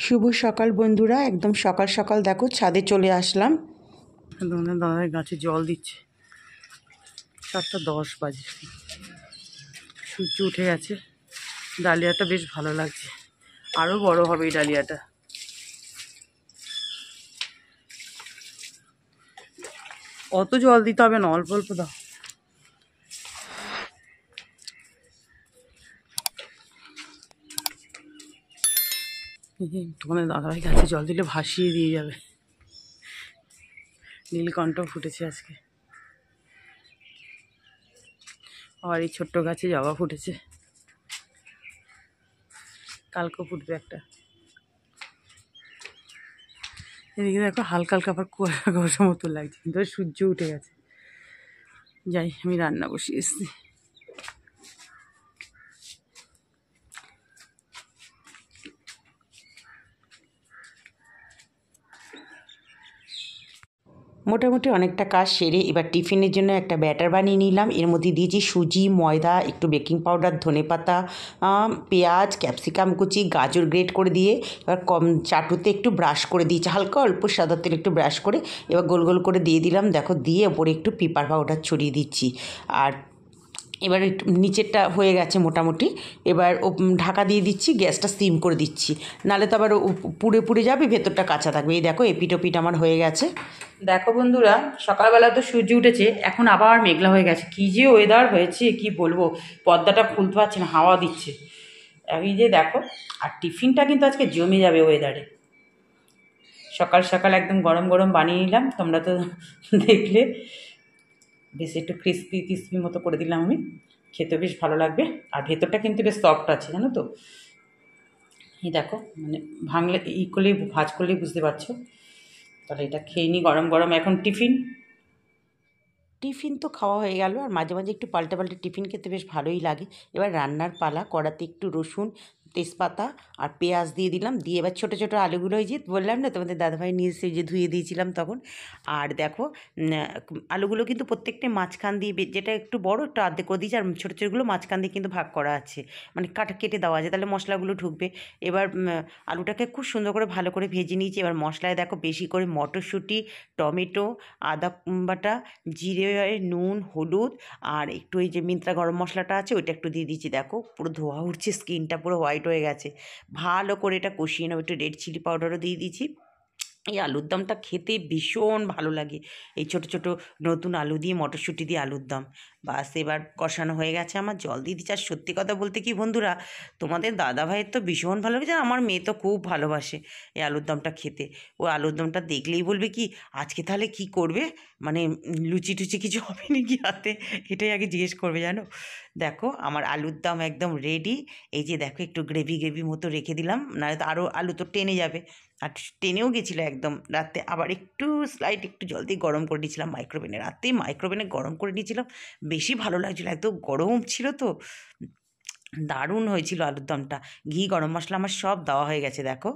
শুভ সকাল বন্ধুরা, একদম সকাল সকাল দেখো ছাদে চলে আসলাম। তোমাদের দাদার গাছে জল দিচ্ছে। 7:10 বাজে, সূর্য উঠে গেছে। ডালিয়াটা বেশ ভালো লাগছে, আরও বড় হবে এই ডালিয়াটা। অত জল দিতে হবে না, অল্প অল্প দাও। তোমাদের দাদাভাই গাছে জল দিলে ভাসিয়ে দিয়ে যাবে। নীলকণ্ঠ ফুটেছে আজকে, আর এই ছোট্ট গাছে জবা ফুটেছে, কালকেও ফুটবে একটা। এদিকে দেখো হালকা হালকা আবার কুয়াশা কুয়াশা মতো লাগছে, কিন্তু সূর্য উঠে গেছে। যাই, আমি রান্না বসিয়ে এসেছি। মোটামুটি অনেকটা কাজ সেরে এবার টিফিনের জন্য একটা ব্যাটার বানিয়ে নিলাম। এর মধ্যে দিয়েছি সুজি, ময়দা, একটু বেকিং পাউডার, ধনেপাতা, পেঁয়াজ, ক্যাপসিকাম কুচি, গাজর গ্রেট করে দিয়ে এবার চাটুতে একটু ব্রাশ করে দিয়েছি, হালকা অল্প সাদা তেল একটু ব্রাশ করে এবার গোল গোল করে দিয়ে দিলাম। দেখো, দিয়ে ওপরে একটু পিপার পাউডার ছড়িয়ে দিচ্ছি। আর এবার একটু নিচেরটা হয়ে গেছে মোটামুটি। এবার ঢাকা দিয়ে দিচ্ছি, গ্যাসটা সিম করে দিচ্ছি, নাহলে তো আবার পুড়ে পুড়ে যাবে, ভেতরটা কাঁচা থাকবে। এই দেখো, এপিট ওপিট আমার হয়ে গেছে। দেখো বন্ধুরা, সকালবেলা তো সূর্য উঠেছে, এখন আবার মেঘলা হয়ে গেছে। কী যে ওয়েদার হয়েছে কি বলবো, পর্দাটা খুলতে পারছি না, হাওয়া দিচ্ছে। এই যে দেখো, আর টিফিনটা কিন্তু আজকে জমে যাবে ওয়েদারে। সকাল সকাল একদম গরম গরম বানিয়ে নিলাম, তোমরা তো দেখলে। বেশ একটু ক্রিস্পি ক্রিস্পি মতো করে দিলাম আমি, খেতে বেশ ভালো লাগবে। আর ভেতরটা কিন্তু বেশ সফট আছে, জানো তো। এই দেখো, মানে ভাঙলে করলেই ভাজ করলেই বুঝতে পারছো। তাহলে এটা খেয়ে নিই গরম গরম। এখন টিফিন তো খাওয়া হয়ে গেল, আর মাঝে মাঝে একটু পাল্টে পাল্টে টিফিন খেতে বেশ ভালোই লাগে। এবার রান্নার পালা। কড়াতে একটু রসুন, তেজপাতা আর পেঁয়াজ দিয়ে দিলাম। দিয়ে এবার ছোটো ছোটো আলুগুলো, ওই যে বললাম না তোমাদের দাদাভাই নিয়ে এসে যে ধুয়ে দিয়েছিলাম তখন। আর দেখো, আলুগুলো কিন্তু প্রত্যেকটা মাঝখান দিয়ে, যেটা একটু বড় একটু আর্ধেক করে দিয়েছি, আর ছোটো ছোটোগুলো মাঝখান দিয়ে কিন্তু ভাগ করা আছে, মানে কেটে দেওয়া আছে, তাহলে মশলাগুলো ঢুকবে। এবার আলুটাকে খুব সুন্দর করে ভালো করে ভেজে নিয়েছি। এবার মশলায় দেখো বেশি করে মটরশুঁটি, টমেটো, আদা বাটা, জিরে, নুন, হলুদ, আর একটু এই যে মিন্ত্রা গরম মশলাটা আছে ওইটা একটু দিয়ে দিচ্ছি। দেখো পুরো ধোয়া উঠছে, স্কিনটা পুরো হোয়াইট হয়ে গেছে। ভালো করে এটা কষিয়ে নেবো। একটু রেড চিলি পাউডারও দিয়ে দিয়েছি। এই আলুর দমটা খেতে ভীষণ ভালো লাগে, এই ছোটো ছোটো নতুন আলু দিয়ে, মটরশুঁটি দিয়ে আলুর দম। বাস, এবার কষানো হয়ে গেছে, আমার জল দিয়ে দিচ্ছে। আর সত্যি কথা বলতে কি বন্ধুরা, তোমাদের দাদাভাইয়ের তো ভীষণ ভালো লাগে, আমার মেয়ে তো খুব ভালোবাসে এই আলুর দমটা খেতে। ও আলুর দমটা দেখলেই বলবে কি, আজকে তাহলে কি করবে, মানে লুচি টুচি কিছু হবে নাকি হাতে, এটাই আগে জিজ্ঞেস করবে, জানো। দেখো আমার আলুর দম একদম রেডি। এই যে দেখো, একটু গ্রেভি গ্রেভি মতো রেখে দিলাম, নাহলে তো আরও আলু তো টেনে যাবে। আর টেনেও গেছিলো একদম রাতে। আবার একটু স্লাইট একটু জল দিয়ে গরম করে নিয়েছিলাম মাইক্রোওভেনে, রাতে মাইক্রোওভেনে গরম করে নিয়েছিলাম। বেশি ভালো লাগছিলো, একদম গরম ছিল তো, দারুণ হয়েছিল আলুর দমটা। ঘি, গরম মশলা আমার সব দেওয়া হয়ে গেছে দেখো।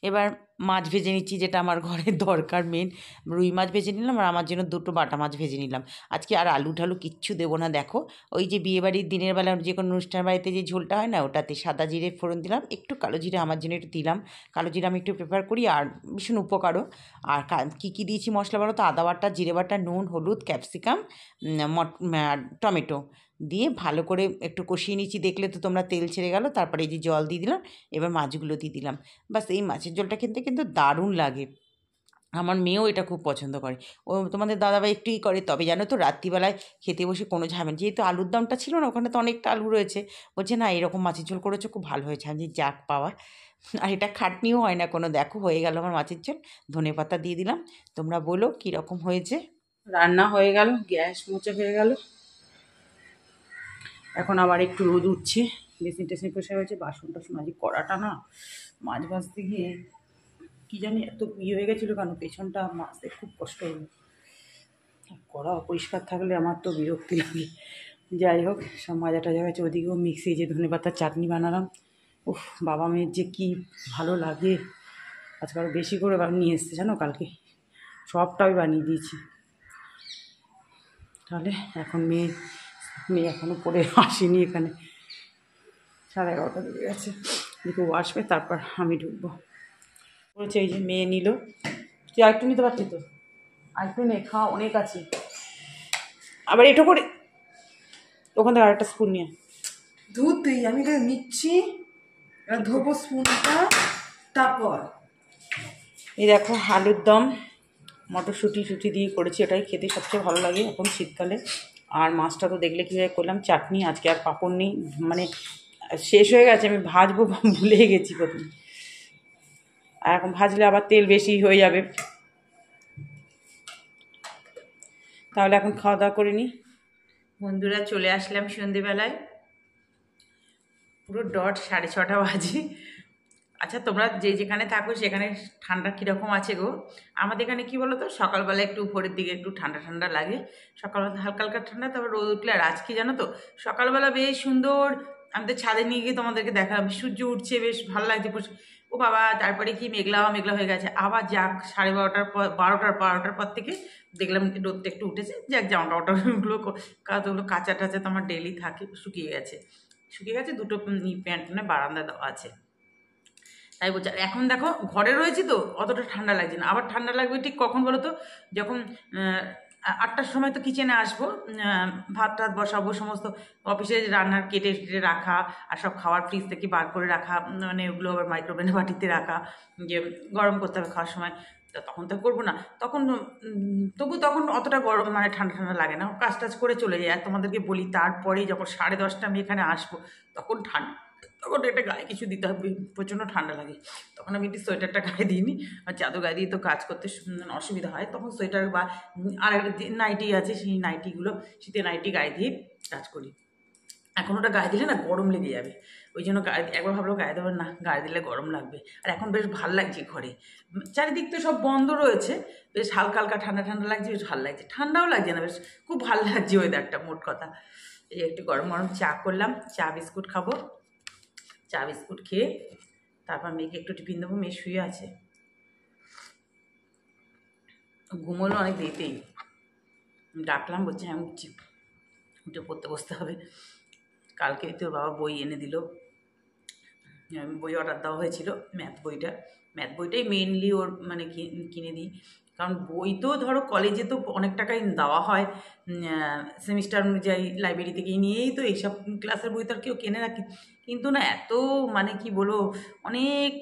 এবার মাছ ভেজে নিচ্ছি, যেটা আমার ঘরের দরকার মেন। রুই মাছ ভেজে নিলাম, আর আমার জন্য দুটো বাটা মাছ ভেজে নিলাম। আজকে আর আলু ঠালু কিচ্ছু দেবো না। দেখো, ওই যে বিয়েবাড়ির দিনের বেলা যে কোনো অনুষ্ঠান বাড়িতে যে ঝোলটা হয় না, ওটাতে সাদা জিরে ফোড়ন দিলাম, একটু কালো জিরে আমার জন্য একটু দিলাম। কালো জিরে আমি একটু প্রেফার করি, আর ভীষণ উপকারও। আর কী কী দিয়েছি মশলা বলো তো, আদা বাটা, জিরে বাটা, নুন, হলুদ, ক্যাপসিকাম, টমেটো দিয়ে ভালো করে একটু কষিয়ে নিচ্ছি। দেখলে তো তোমরা, তেল ছেড়ে গেল। তারপরে এই যে জল দিয়ে দিলাম, এবার মাছগুলো দিয়ে দিলাম। বাস, এই মাছের ঝোলটা খেতে কিন্তু দারুণ লাগে। আমার মেয়েও এটা খুব পছন্দ করে। ও তোমাদের দাদাভাই একটুই করে, তবে জানো তো রাত্রিবেলায় খেতে বসে কোনো ঝামেলা, যেহেতু আলুর দমটা ছিল না, ওখানে তো অনেকটা আলু রয়েছে, বলছে না এরকম মাছের ঝোল করেছো, খুব ভালো হয়েছে। আমি যাক পাওয়া, আর এটা খাটনিও হয় না কোনো। দেখো হয়ে গেল আমার মাছের ঝোল, ধনেপাতা দিয়ে দিলাম। তোমরা বলো কীরকম হয়েছে। রান্না হয়ে গেল, গ্যাস মোচা হয়ে গেল। এখন আবার একটু রোদ উঠছে, বেসিন টেসিন পোষা হয়েছে। বাসন টাসন আজকে কড়াটা না, মাছ ভাজতে গিয়ে কী জানি এত হয়ে গেছিলো কেন, পেছনটা মাজতে খুব কষ্ট হলো। কড়া অপরিষ্কার থাকলে আমার তো বিরক্তি লাগে। যাই হোক, সব মাজা টাজা হয়েছে। ওদিকেও মিক্সি যে ধনেপাতার চাটনি বানালাম। উফ, বাবা মেয়ের যে কী ভালো লাগে। আজকে আরও বেশি করে নিয়ে এসছে জানো, কালকে সবটাই বানিয়ে দিয়েছি। তাহলে এখন মেয়ে এখনও পড়ে আসেনি এখানে, 11:30 বেজে গেছে। দেখো ও আসবে তারপর আমি ঢুকবো। বলছে এই যে মেয়ে নিল, তুই আরেকটু নিতে পারতি তো, আরেকটু নে, খাওয়া অনেক আছে। আবার এটো করে ওখান থেকে আরেকটা স্পুন নিয়ে দুধ দিই আমি তো নিচ্ছি, এবার ধোবো স্পুনটা। তারপর এই দেখো আলুর দম মটরশুঁটি টুটি দিয়ে করেছি, এটাই খেতে সবচেয়ে ভালো লাগে এখন শীতকালে। আর মাছটা তো দেখলে কীভাবে করলাম, চাটনি, আজকে আর পাঁপড় নেই, মানে শেষ হয়ে গেছে, আমি ভাজবো ভুলে গেছি প্রথমে, আর এখন ভাজলে আবার তেল বেশি হয়ে যাবে। তাহলে এখন খাওয়া দাওয়া করে নিই। বন্ধুরা চলে আসলাম সন্ধেবেলায়, পুরো ডট 6:30 বাজে। আচ্ছা তোমরা যে যেখানে থাকো সেখানে ঠান্ডা কীরকম আছে গো? আমাদের এখানে কী বলো তো, সকালবেলা একটু উপরের দিকে একটু ঠান্ডা ঠান্ডা লাগে, সকালবেলা হালকা হালকা ঠান্ডা, তারপর রোদ উঠলে। আর আজকে জানো তো সকালবেলা বেশ সুন্দর, আমি তো ছাদে নিয়ে গিয়ে তোমাদেরকে দেখালাম, সূর্য উঠছে, বেশ ভালো লাগছে। ও বাবা, তারপরে কি মেঘলা মেঘলা হয়ে গেছে, আবার যাক 12:30 পর 12টার পর থেকে দেখলাম রোদটা একটু উঠেছে, যাক জামা কাপড়গুলো কাজগুলো কাঁচা টাচা তো আমার ডেলি থাকে, শুকিয়ে গেছে। দুটো প্যান্ট বারান্দা দেওয়া আছে, তাই বলছি। আর এখন দেখো ঘরে রয়েছি তো অতটা ঠান্ডা লাগছে না, আবার ঠান্ডা লাগবে ঠিক কখন বলো তো, যখন 8টার সময় তো কিচেনে আসবো, ভাত টাত বসাবো, সমস্ত অফিসে রান্নার কেটে কেটে রাখা, আর সব খাওয়ার ফ্রিজ থেকে বার করে রাখা, মানে ওগুলো আবার মাইক্রোওভেনে বাটিতে রাখা, যে গরম করতে হবে খাওয়ার সময়, তখন তো করবো না, তখন তখন অতটা গরম মানে ঠান্ডা ঠান্ডা লাগে না, কাজ টাজ করে চলে যায়। আর তোমাদেরকে বলি তারপরে যখন 10:30 আমি এখানে আসবো, তখন তখন একটা গায়ে কিছু দিতে হবে, প্রচণ্ড ঠান্ডা লাগে, তখন আমি একটু সোয়েটারটা গায়ে দিইনি, আর চাদর গায়ে দিয়ে তো কাজ করতে অসুবিধা হয়, তখন সোয়েটার বা আর নাইটি আছে, সেই নাইটিগুলো, শীতের নাইটি গায়ে দিয়ে কাজ করি। এখন ওটা গায়ে দিলে না গরম লেগে যাবে, ওই জন্য গায়ে একবার ভাবলো গায়ে দেবেন না, গায়ে দিলে গরম লাগবে। আর এখন বেশ ভাল লাগছে ঘরে, চারিদিক তো সব বন্ধ রয়েছে, বেশ হালকা হালকা ঠান্ডা ঠান্ডা লাগছে, বেশ ভালো লাগছে, ঠান্ডাও লাগছে না, বেশ খুব ভালো লাগছে ওয়েদারটা, মোট কথা। এই একটু গরম গরম চা করলাম, চা বিস্কুট খাবো, চা বিস্কুট খেয়ে তারপর মেয়েকে একটু টিফিন দেবো, মেয়ে শুয়ে আছে, ঘুমোলো অনেক দেরিতেই, ডাকলাম, বলছে হ্যাঁ উঠছি, উঠে পড়তে বসতে হবে। কালকে তোর বাবা বই এনে দিল, বই অর্ডার দেওয়া হয়েছিল, ম্যাথ বইটাই মেনলি ওর মানে কিনে দিই, কারণ বই তো ধরো কলেজে তো অনেক টাকাই দেওয়া হয়, সেমিস্টার অনুযায়ী লাইব্রেরি থেকে নিয়েই তো এইসব ক্লাসের বই তো আর কেউ কেনে না, কিন্তু না এত মানে কি বলো, অনেক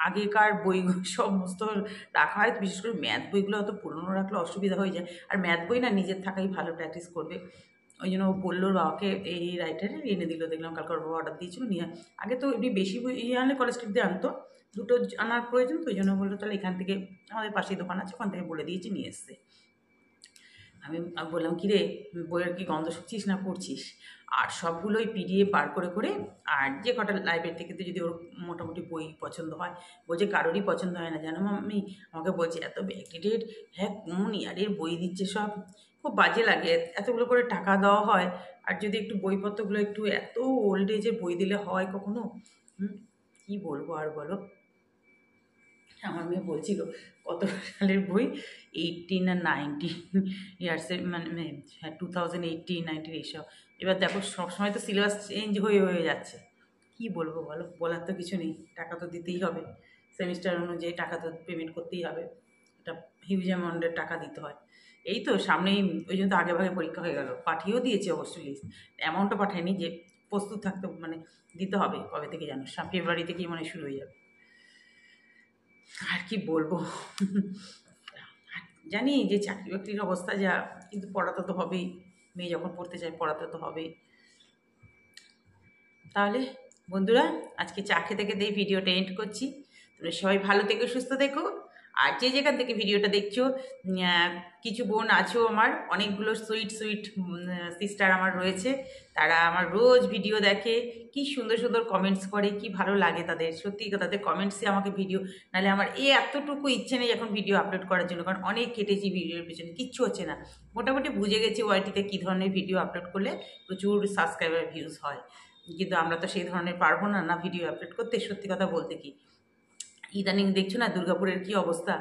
আগেকার বই সমস্ত রাখা হয়, বিশেষ করে ম্যাথ বইগুলো অত পুরনো রাখলে অসুবিধা হয়ে যায়, আর ম্যাথ বই না নিজের থাকাই ভালো, প্র্যাকটিস করবে, ওই জন্য ও বললো বাবাকে এই রাইটারে এনে দিল, দেখলাম কালকে ওর বাবা অর্ডার দিয়েছিল নিয়ে। আগে তো এমনি বেশি বই আনলে কলেজ স্ট্রিট দিয়ে আনতো, দুটো আনার প্রয়োজন, তো ওই জন্য বললো তাহলে এখান থেকে, আমাদের পাশেই দোকান আছে, ওখান থেকে বলে দিয়েছি, নিয়ে এসছে। আমি বললাম কিরে বইয়ের কি গন্ধ শুকছিস না পড়ছিস, আর সবগুলোই পিডিএফ বার করে করে, আর যে কটা লাইব্রেরি থেকে যদি ওর মোটামুটি বই পছন্দ হয়, বলছে কারোরই পছন্দ হয় না জানো আমি, আমাকে বলছে এত ব্যাকডেটেড, হ্যাঁ কোন ইয়ারের বই দিচ্ছে সব, খুব বাজে লাগে, এতগুলো করে টাকা দেওয়া হয়, আর যদি একটু বইপত্রগুলো একটু এত ওল্ড এজের বই দিলে হয় কখনো, কী বলবো আর বলো। আমার মেয়ে বলছিল কত সালের বই, 18 না 19 ইয়ার্সের, মানে 2018-19 এইসব, এবার দেখো সবসময় তো সিলেবাস চেঞ্জ হয়ে যাচ্ছে, কি বলবো বলো, বলার তো কিছু নেই, টাকা তো দিতেই হবে, সেমিস্টার অনুযায়ী টাকা তো পেমেন্ট করতেই হবে, এটা হিউজ অ্যামাউন্টের টাকা দিতে হয়। এই তো সামনেই, ওই জন্য তো আগে ভাগে পরীক্ষা হয়ে গেল, পাঠিয়েও দিয়েছে অবশ্যই লিস্ট, অ্যামাউন্টটা পাঠায়নি, যে প্রস্তুত থাকতে মানে দিতে হবে, কবে থেকে জানো, ফেব্রুয়ারি থেকেই মানে শুরু হয়ে যাবে, আর কি বলবো। জানি যে চাকরি বাকরির অবস্থা যা, কিন্তু পড়াতে তো হবেই, মেয়ে যখন পড়তে চায় পড়াতে তো হবেই। তাহলে বন্ধুরা আজকে চা খেতে খেতে এই ভিডিওটা এন্ড করছি, তোমরা সবাই ভালো থেকো, সুস্থ থেকো, আর যে যেখান থেকে ভিডিওটা দেখছো, কিছু বোন আছো আমার, অনেকগুলো সুইট সিস্টার আমার রয়েছে, তারা আমার রোজ ভিডিও দেখে, কি সুন্দর সুন্দর কমেন্টস করে, কি ভালো লাগে তাদের, সত্যি তাদের কমেন্টসে আমাকে ভিডিও, নাহলে আমার এতটুকু ইচ্ছে নেই এখন ভিডিও আপলোড করার জন্য, কারণ অনেক কেটেছি ভিডিওর পিছনে, কিচ্ছু হচ্ছে না, মোটামুটি বুঝে গেছি ওয়াইটিতে কী ধরনের ভিডিও আপলোড করলে প্রচুর সাবস্ক্রাইবার ভিউজ হয়, কিন্তু আমরা তো সেই ধরনের পারবো না ভিডিও আপলোড করতে, সত্যি কথা বলতে কি ইদানিং দেখছো না দুর্গাপুরের কি অবস্থা,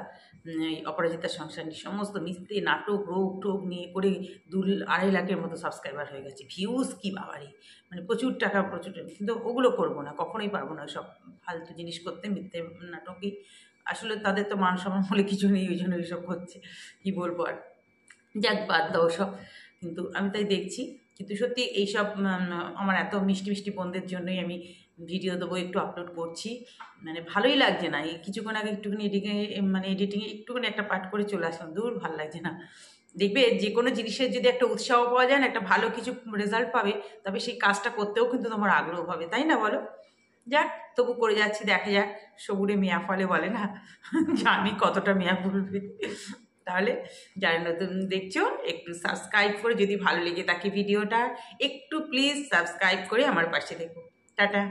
এই অপরাজিতার সংসার নিয়ে সমস্ত মিস্ত্রি নাটক রোগ টোগ নিয়ে করে 2-2.5 লাখের মতো সাবস্ক্রাইবার হয়ে গেছে, ভিউজ কি বাবারি, মানে প্রচুর টাকা প্রচুর, কিন্তু ওগুলো করবো না, কখনোই পারবো না সব ফালতু জিনিস করতে, মিথ্যে নাটকই। আসলে তাদের তো মান সম্মান বলে কিছু নেই, ওই জন্য এইসব করছে, কি বলবো আর, যাক বাদ দাও সব। কিন্তু আমি তাই দেখছি, কিন্তু সত্যি এইসব আমার এত মিষ্টি মিষ্টি বোনদের জন্যই আমি ভিডিও দেবো, একটু আপলোড করছি, মানে ভালোই লাগছে না। এই কিছুক্ষণ আগে একটুখানি এডিটিংয়ে একটুখানি একটা পাঠ করে চলে আসলাম, দূর ভালো লাগছে না। দেখবে যে কোনো জিনিসের যদি একটা উৎসাহ পাওয়া যায় না, একটা ভালো কিছু রেজাল্ট পাবে, তবে সেই কাজটা করতেও কিন্তু তোমার আগ্রহ হবে, তাই না বলো? যাক, তবু করে যাচ্ছি, দেখা যাক, সবুরে মেয়া ফলে বলে না, জানি কতটা মেয়া বলবে। তাহলে যারা নতুন দেখছো একটু সাবস্ক্রাইব করে, যদি ভালো লেগে থাকে ভিডিওটা একটু প্লিজ সাবস্ক্রাইব করে আমার পাশে দেখো। টাটা।